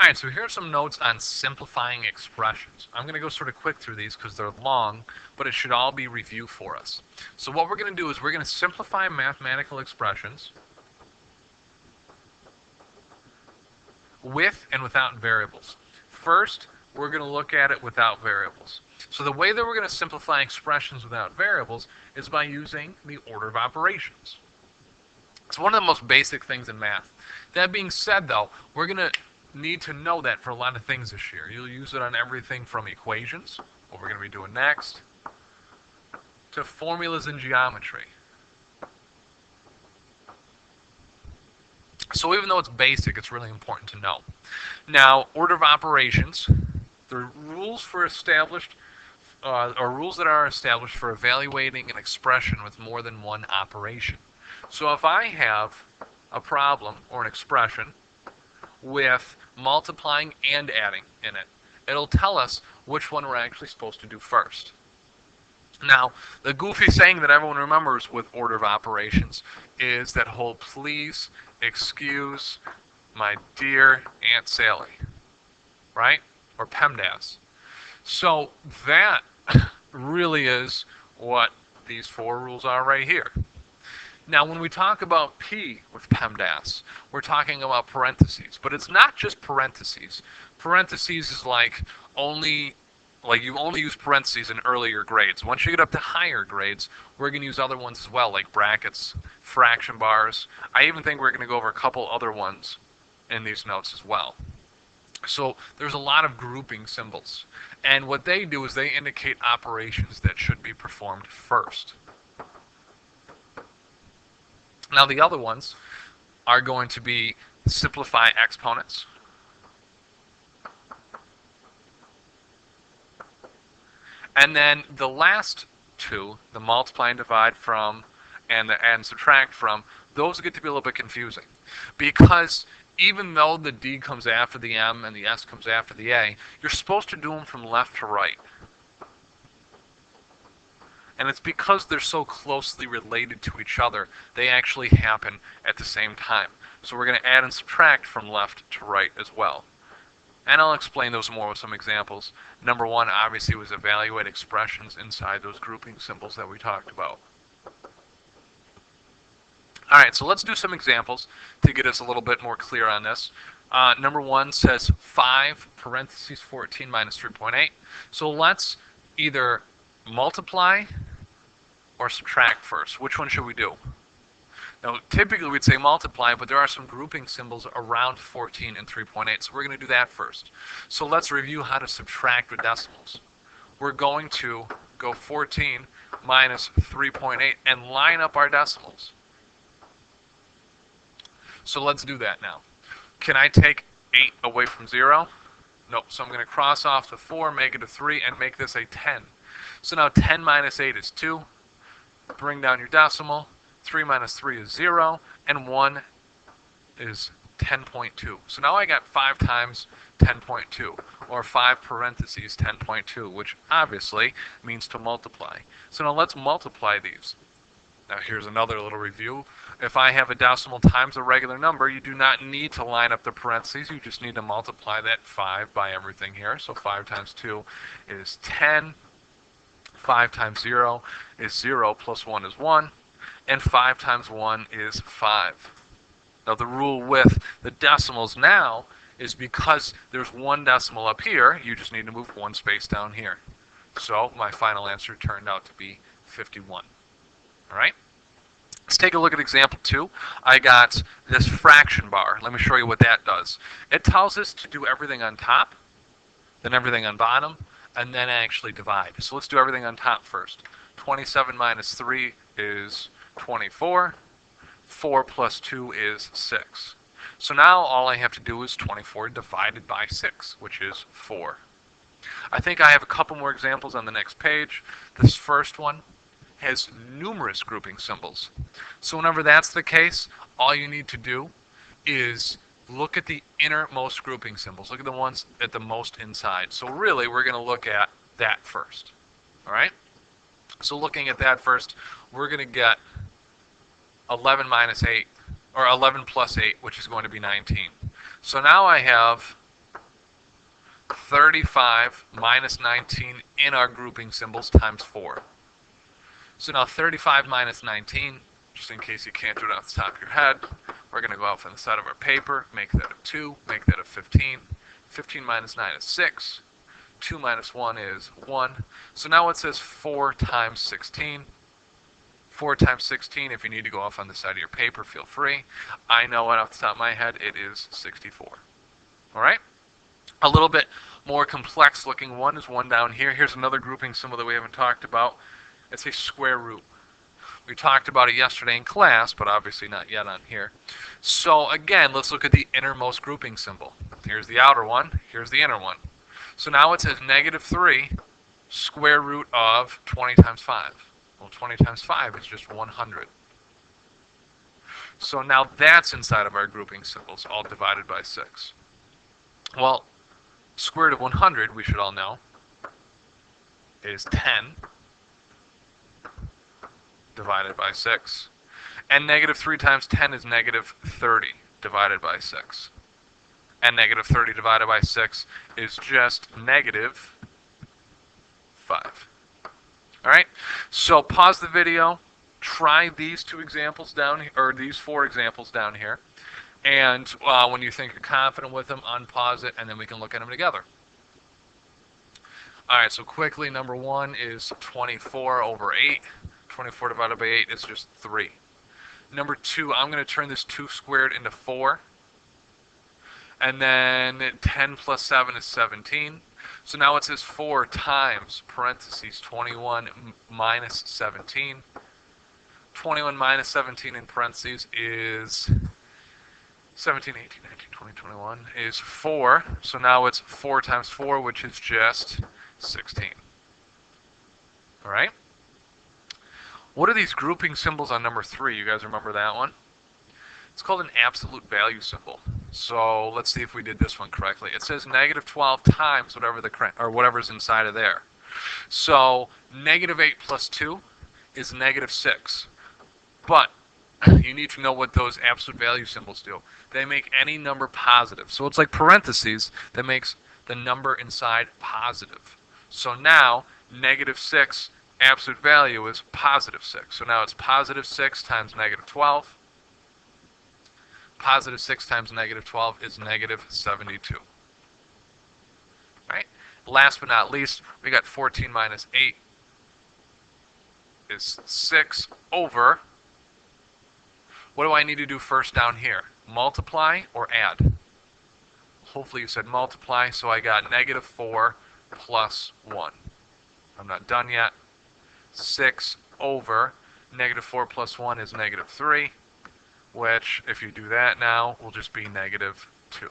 Alright, so here are some notes on simplifying expressions. I'm going to go sort of quick through these because they're long, but it should all be review for us. So what we're going to do is we're going to simplify mathematical expressions with and without variables. First, we're going to look at it without variables. So the way that we're going to simplify expressions without variables is by using the order of operations. It's one of the most basic things in math. That being said, though, we're going to need to know that for a lot of things this year. You'll use it on everything from equations, what we're going to be doing next, to formulas in geometry. So even though it's basic, it's really important to know. Now, order of operations, the rules for established, or rules that are established for evaluating an expression with more than one operation. So if I have a problem or an expression with multiplying and adding in it, it'll tell us which one we're actually supposed to do first. Now, the goofy saying that everyone remembers with order of operations is that whole please excuse my dear Aunt Sally, right? Or PEMDAS. So that really is what these 4 rules are right here. Now, when we talk about P with PEMDAS, we're talking about parentheses, but it's not just parentheses. Parentheses is like you only use parentheses in earlier grades. Once you get up to higher grades, we're going to use other ones as well, like brackets, fraction bars. I even think we're going to go over a couple other ones in these notes as well. So there's a lot of grouping symbols, and what they do is they indicate operations that should be performed first. Now the other ones are going to be simplify exponents, and then the last 2, the multiply and divide from and the add and subtract from, those get to be a little bit confusing, because even though the D comes after the M and the S comes after the A, you're supposed to do them from left to right. And it's because they're so closely related to each other, they actually happen at the same time. So we're going to add and subtract from left to right as well. And I'll explain those more with some examples. Number 1, obviously, was evaluate expressions inside those grouping symbols that we talked about. All right, so let's do some examples to get us a little bit more clear on this. Number 1 says 5 parentheses 14 minus 3.8. So let's either multiply or subtract first. Which one should we do? Now, typically we'd say multiply, but there are some grouping symbols around 14 and 3.8, so we're going to do that first. So let's review how to subtract with decimals. We're going to go 14 minus 3.8 and line up our decimals. So let's do that now. Can I take 8 away from 0? Nope. So I'm going to cross off the 4, make it a 3, and make this a 10. So now 10 minus 8 is 2. Bring down your decimal. 3 minus 3 is 0. And 1 is 10.2. So now I got 5 times 10.2, or 5 parentheses 10.2, which obviously means to multiply. So now let's multiply these. Now here's another little review. If I have a decimal times a regular number, you do not need to line up the parentheses. You just need to multiply that 5 by everything here. So 5 times 2 is 10. 5 times 0 is 0, plus 1 is 1. And 5 times 1 is 5. Now the rule with the decimals now is because there's 1 decimal up here, you just need to move 1 space down here. So my final answer turned out to be 51. All right? Let's take a look at example 2. I got this fraction bar. Let me show you what that does. It tells us to do everything on top, then everything on bottom, and then actually divide. So let's do everything on top first. 27 minus 3 is 24. 4 plus 2 is 6. So now all I have to do is 24 divided by 6, which is 4. I think I have a couple more examples on the next page. This first one has numerous grouping symbols. So whenever that's the case, all you need to do is look at the innermost grouping symbols. Look at the ones at the most inside. So really, we're going to look at that first. All right? So looking at that first, we're going to get 11 minus 8, or 11 plus 8, which is going to be 19. So now I have 35 minus 19 in our grouping symbols times 4. So now 35 minus 19, just in case you can't do it off the top of your head, we're going to go out from the side of our paper, make that a 2, make that a 15. 15 minus 9 is 6. 2 minus 1 is 1. So now it says 4 times 16. 4 times 16, if you need to go off on the side of your paper, feel free. I know it off the top of my head, it is 64. All right? A little bit more complex looking one is one down here. Here's another grouping symbol that we haven't talked about. It's a square root. We talked about it yesterday in class, but obviously not yet on here. So again, let's look at the innermost grouping symbol. Here's the outer one, here's the inner one. So now it says negative 3 square root of 20 times 5. Well, 20 times 5 is just 100. So now that's inside of our grouping symbols, all divided by 6. Well, square root of 100, we should all know, is 10 divided by 6. And negative 3 times 10 is negative 30 divided by 6. And negative 30 divided by 6 is just negative 5. All right, so pause the video, try these 2 examples down here, or these 4 examples down here, and when you think you're confident with them, unpause it, and then we can look at them together. All right, so quickly, number 1 is 24 over 8. 24 divided by 8 is just 3. Number 2, I'm going to turn this 2 squared into 4. And then 10 plus 7 is 17. So now it says 4 times, parentheses, 21 minus 17. 21 minus 17 in parentheses is 17, 18, 19, 20, 21 is 4. So now it's 4 times 4, which is just 16. All right? What are these grouping symbols on number 3? You guys remember that one? It's called an absolute value symbol. So let's see if we did this one correctly. It says negative 12 times whatever's inside of there. So negative 8 plus 2 is negative 6. But you need to know what those absolute value symbols do. They make any number positive. So it's like parentheses that makes the number inside positive. So now negative 6 absolute value is positive 6. So now it's positive 6 times negative 12. Positive 6 times negative 12 is negative 72. Right? Last but not least, we got 14 minus 8 is 6 over, what do I need to do first down here? Multiply or add? Hopefully you said multiply, so I got negative 4 plus 1. I'm not done yet. 6 over negative 4 plus 1 is negative 3. Which, if you do that now, will just be negative 2.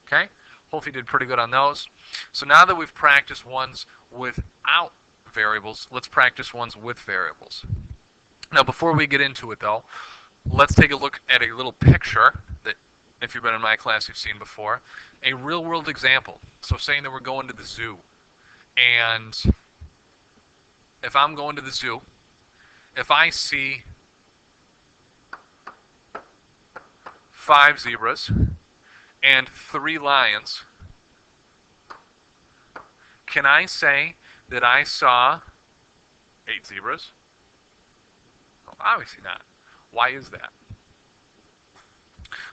Okay? Hopefully you did pretty good on those. So now that we've practiced ones without variables, let's practice ones with variables. Now, before we get into it, though, let's take a look at a little picture that, if you've been in my class, you've seen before. A real-world example. So saying that we're going to the zoo. And if I'm going to the zoo, if I see 5 zebras and 3 lions, can I say that I saw 8 zebras? Well, obviously not. Why is that?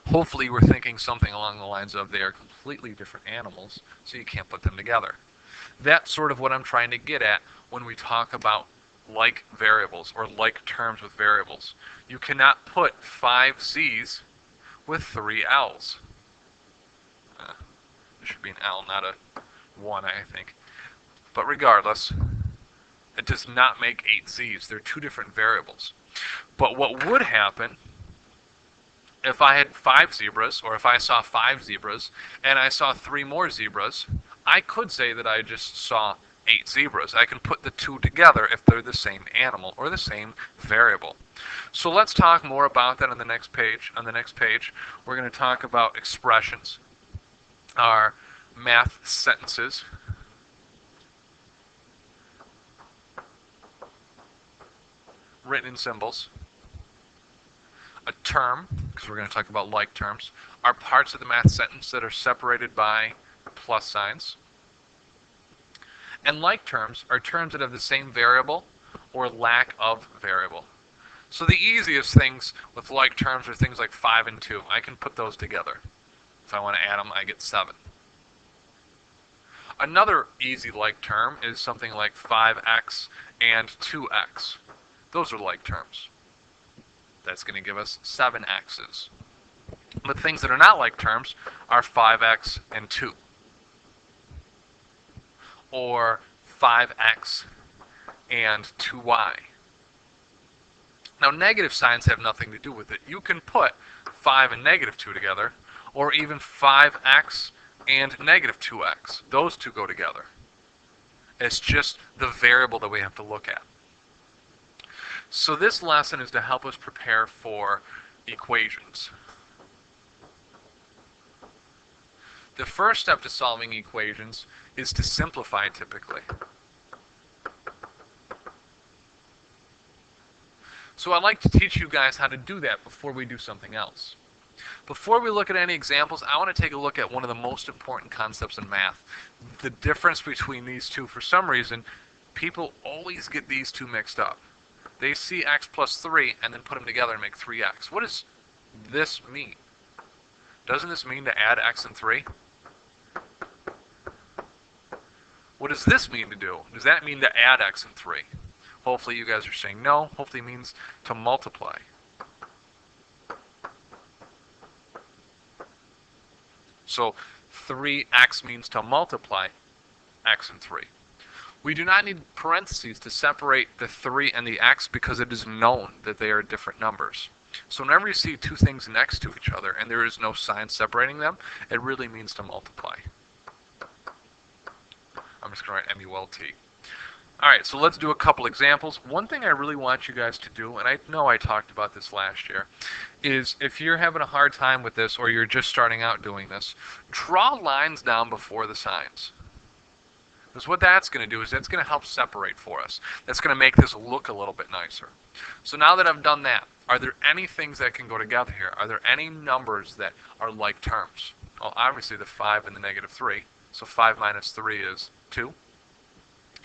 Hopefully you were thinking something along the lines of they are completely different animals, so you can't put them together. That's sort of what I'm trying to get at when we talk about like variables or like terms with variables. You cannot put 5 C's with 3 L's. There should be an L, not a 1, I think. But regardless, it does not make 8 Z's. They're 2 different variables. But what would happen if I had 5 zebras, or if I saw 5 zebras, and I saw 3 more zebras, I could say that I just saw 8 zebras. I can put the 2 together if they're the same animal or the same variable. So let's talk more about that on the next page. On the next page, we're going to talk about expressions, our math sentences, written in symbols, a term, because we're going to talk about like terms, are parts of the math sentence that are separated by plus signs, And like terms are terms that have the same variable or lack of variable. So the easiest things with like terms are things like 5 and 2. I can put those together. If I want to add them, I get 7. Another easy like term is something like 5x and 2x. Those are like terms. That's going to give us 7x's. But things that are not like terms are 5x and 2. Or 5x and 2y. Now, negative signs have nothing to do with it. You can put 5 and negative 2 together, or even 5x and negative 2x. Those two go together. It's just the variable that we have to look at. So this lesson is to help us prepare for equations. The first step to solving equations is to simplify typically. So I'd like to teach you guys how to do that before we do something else. Before we look at any examples, I want to take a look at one of the most important concepts in math. The difference between these two. For some reason, people always get these two mixed up. They see x plus 3 and then put them together and make 3x. What does this mean? Doesn't this mean to add x and 3? What does this mean to do? Does that mean to add x and 3? Hopefully you guys are saying no. Hopefully it means to multiply. So 3x means to multiply x and 3. We do not need parentheses to separate the 3 and the x because it is known that they are different numbers. So whenever you see two things next to each other and there is no sign separating them, it really means to multiply. I'm just going to write MULT. Alright, so let's do a couple examples. One thing I really want you guys to do, and I know I talked about this last year, is if you're having a hard time with this or you're just starting out doing this, draw lines down before the signs. Because what that's going to do is that's going to help separate for us. That's going to make this look a little bit nicer. So now that I've done that, are there any things that can go together here? Are there any numbers that are like terms? Well, obviously the 5 and the negative 3. So 5 minus 3 is 2.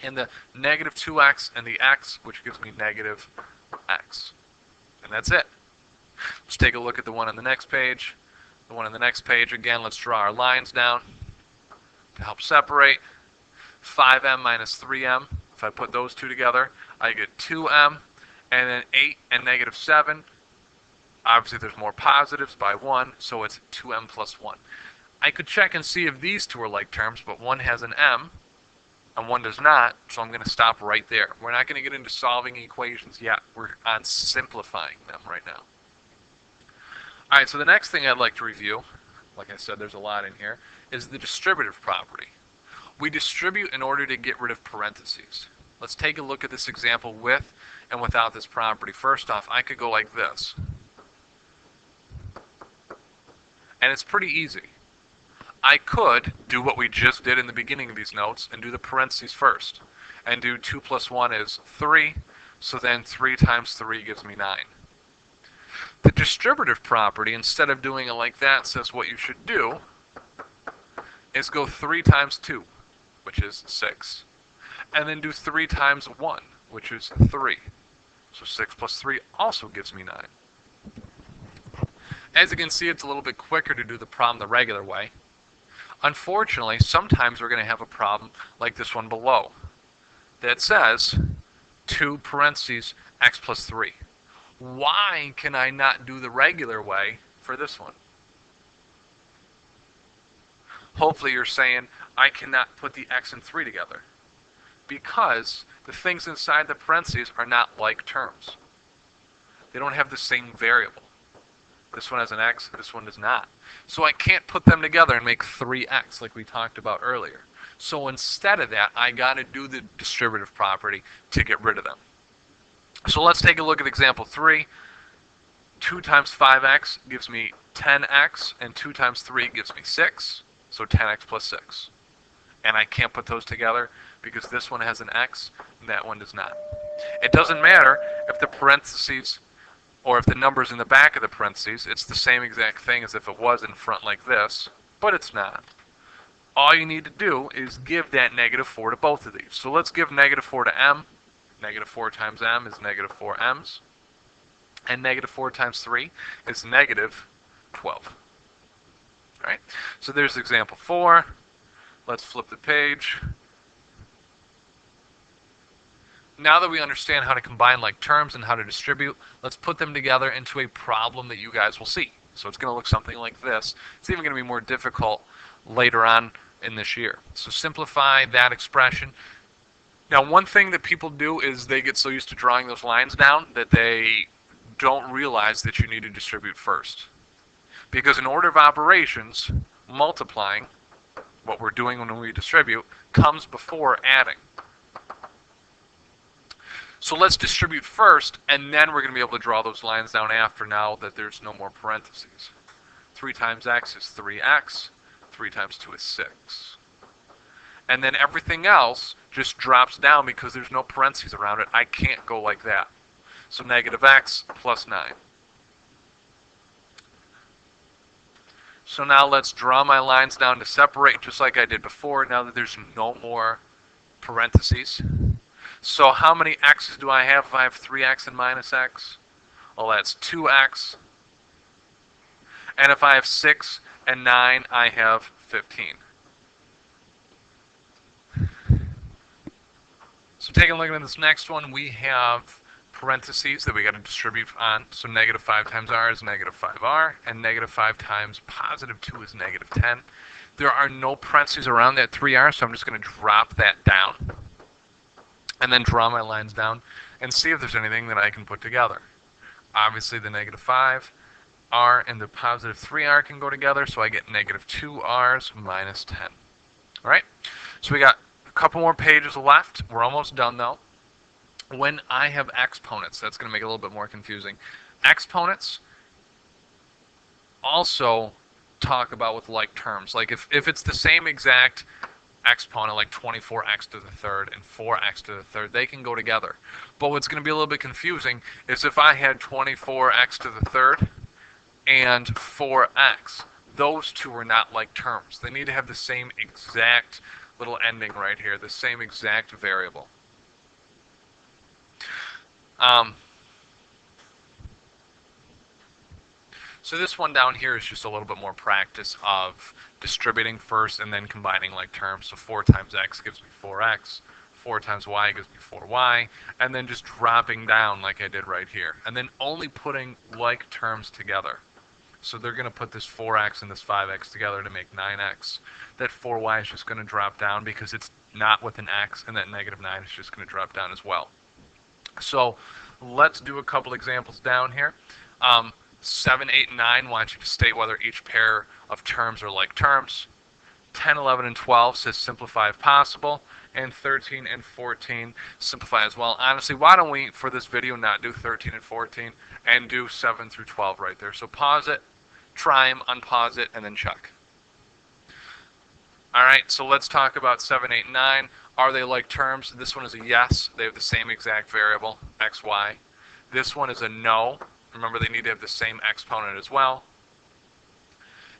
And the negative 2x and the x, which gives me negative x. And that's it. Let's take a look at the one on the next page. The one on the next page, again, let's draw our lines down to help separate. 5m minus 3m. If I put those two together, I get 2m. And then 8 and negative 7. Obviously, there's more positives by 1, so it's 2m plus 1. I could check and see if these two are like terms, but one has an m and one does not, so I'm going to stop right there. We're not going to get into solving equations yet. We're on simplifying them right now. All right, so the next thing I'd like to review, like I said, there's a lot in here, is the distributive property. We distribute in order to get rid of parentheses. Let's take a look at this example with and without this property. First off, I could go like this. And it's pretty easy. I could do what we just did in the beginning of these notes and do the parentheses first. And do 2 plus 1 is 3, so then 3 times 3 gives me 9. The distributive property, instead of doing it like that, says what you should do is go 3 times 2, which is 6. And then do 3 times 1, which is 3. So 6 plus 3 also gives me 9. As you can see, it's a little bit quicker to do the problem the regular way. Unfortunately, sometimes we're going to have a problem like this one below that says 2 parentheses x plus 3. Why can I not do the regular way for this one? Hopefully you're saying I cannot put the x and 3 together because the things inside the parentheses are not like terms. They don't have the same variable. This one has an x, this one does not. So I can't put them together and make 3x like we talked about earlier. So instead of that, I got to do the distributive property to get rid of them. So let's take a look at example 3. 2 times 5x gives me 10x, and 2 times 3 gives me 6. So 10x plus 6. And I can't put those together because this one has an x and that one does not. It doesn't matter if the parentheses or if the number's in the back of the parentheses. It's the same exact thing as if it was in front like this, but it's not. all you need to do is give that -4 to both of these. So let's give -4 to m. -4 times m is -4m's. And -4 times 3 is -12. All right, so there's example 4. Let's flip the page. Now that we understand how to combine like terms and how to distribute, let's put them together into a problem that you guys will see. So it's going to look something like this. It's even going to be more difficult later on in this year. So simplify that expression. Now, one thing that people do is they get so used to drawing those lines down that they don't realize that you need to distribute first. Because in order of operations, multiplying, what we're doing when we distribute, comes before adding. So let's distribute first, and then we're going to be able to draw those lines down after, now that there's no more parentheses. 3 times x is 3x. 3 times 2 is 6. And then everything else just drops down because there's no parentheses around it. I can't go like that. So -x plus 9. So now let's draw my lines down to separate just like I did before, now that there's no more parentheses. So how many x's do I have if I have 3x and -x? Well, that's 2x. And if I have 6 and 9, I have 15. So taking a look at this next one, we have parentheses that we got to distribute on. So -5 times r is -5r, and -5 times +2 is -10. There are no parentheses around that 3r, so I'm just going to drop that down and then draw my lines down and see if there's anything that I can put together. Obviously, the -5r and the +3r can go together, so I get -2r's minus 10. All right, so we got a couple more pages left. We're almost done, though. When I have exponents, that's going to make it a little bit more confusing. Exponents also talk about with like terms. Like if it's the same exact exponent, like 24x to the third and 4x to the third, they can go together. But what's going to be a little bit confusing is if I had 24x to the third and 4x, those two are not like terms. They need to have the same exact little ending right here, the same exact variable. So this one down here is just a little bit more practice of distributing first and then combining like terms. So 4 times x gives me 4x, 4 times y gives me 4y, and then just dropping down like I did right here. And then only putting like terms together. So they're going to put this 4x and this 5x together to make 9x. That 4y is just going to drop down because it's not with an x, and that -9 is just going to drop down as well. So let's do a couple examples down here. 7, 8, and 9 want you to state whether each pair of terms are like terms. 10, 11, and 12 says simplify if possible. And 13 and 14 simplify as well. Honestly, why don't we, for this video, not do 13 and 14 and do 7 through 12 right there. So pause it, try them, unpause it, and then check. All right, so let's talk about 7, 8, and 9. Are they like terms? This one is a yes. They have the same exact variable, x, y. This one is a no. Remember, they need to have the same exponent as well.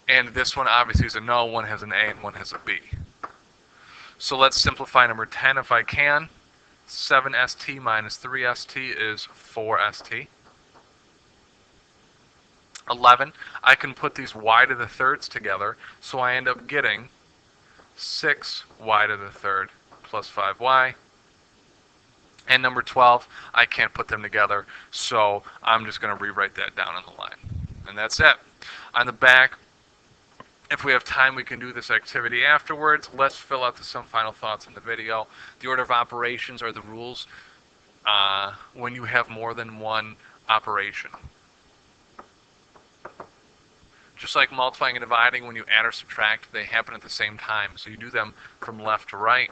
And this one obviously is a no. One has an a and one has a b. So let's simplify number 10 if I can. 7st minus 3st is 4st. 11, I can put these y to the thirds together, so I end up getting 6y to the third plus 5y. And number 12, I can't put them together, so I'm just going to rewrite that down on the line. And that's it. On the back, if we have time, we can do this activity afterwards. Let's fill out some final thoughts in the video. The order of operations are the rules when you have more than one operation. Just like multiplying and dividing, when you add or subtract, they happen at the same time. So you do them from left to right.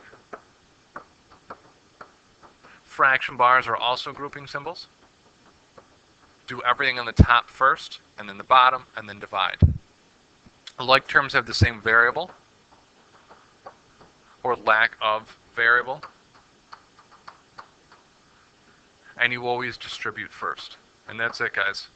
Fraction bars are also grouping symbols. Do everything on the top first, and then the bottom, and then divide. Like terms have the same variable, or lack of variable. And you always distribute first. And that's it, guys.